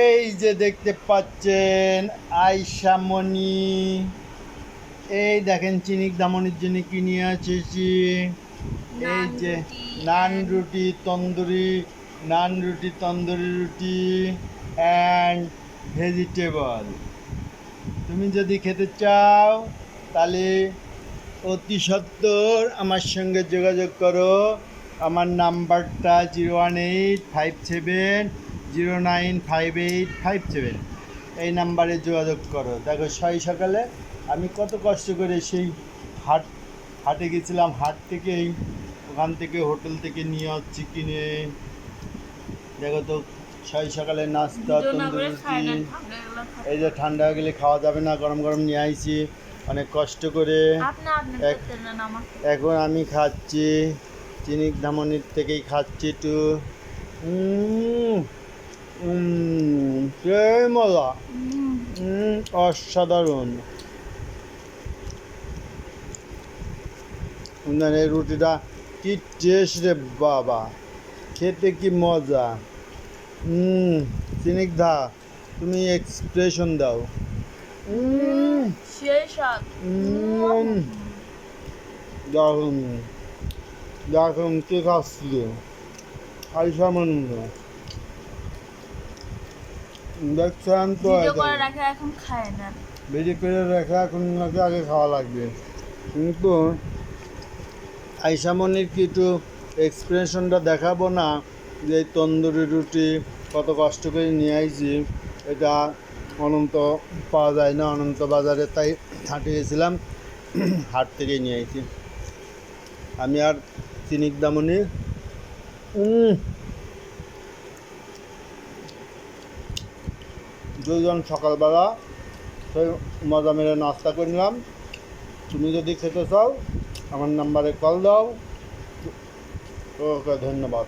এই যে দেখতে পাচ্ছেন আয়শামণি, এই দেখেন চিনিক দামনির জন্য কি নিয়ে এসেছি। এই যে নান রুটি তন্দুরি, নান রুটি তন্দুরি রুটি অ্যান্ড ভেজিটেবল। তুমি যদি খেতে চাও তাহলে অতি সত্বর আমার সঙ্গে যোগাযোগ করো। আমার নাম্বারটা 01857095857। এই নাম্বারে যোগাযোগ করো। দেখো সকালে আমি কত কষ্ট করে সেই হাটে গেছিলাম, হাট থেকেই ওখান থেকে হোটেল থেকে নিয়ে আসছি কিনে। দেখো তো সকালে নাস্তা তন্দুরি রুটি। এই যে ঠান্ডা হয়ে গেলে খাওয়া যাবে না, গরম গরম নিয়ে আইছি অনেক কষ্ট করে। এখন আমি খাচ্ছি চিনিক ধামনির থেকেই খাচ্ছি একটু। সেই মজা, অসাধারণ। এই রুটিটা কি টেস্ট রে বাবা, খেতে কি মজা। চিনিক দা তুমি এক্সপ্রেশন দাও। দেখুন দেখুন কে খাচ্ছিল, আয়শামণি দেখছেন তো। বেশি করে রেখে এখন আগে খাওয়া লাগবে। কিন্তু আয়শামণির কি একটু এক্সপ্রেশনটা দেখাবো না, যে এই তন্দুরি রুটি কত কষ্ট করে নিয়ে আইছি। এটা অনন্ত পাওয়া যায় না অনন্ত বাজারে, তাই হাটে গেছিলাম, হাট থেকেই নিয়ে আইছি আমি আর চিনিক দামনি। দুজন সকালবেলা সেই মজা মেরে নাস্তা করে নিলাম। তুমি যদি খেতে চাও আমার নাম্বারে কল দাও। ওকে, ধন্যবাদ।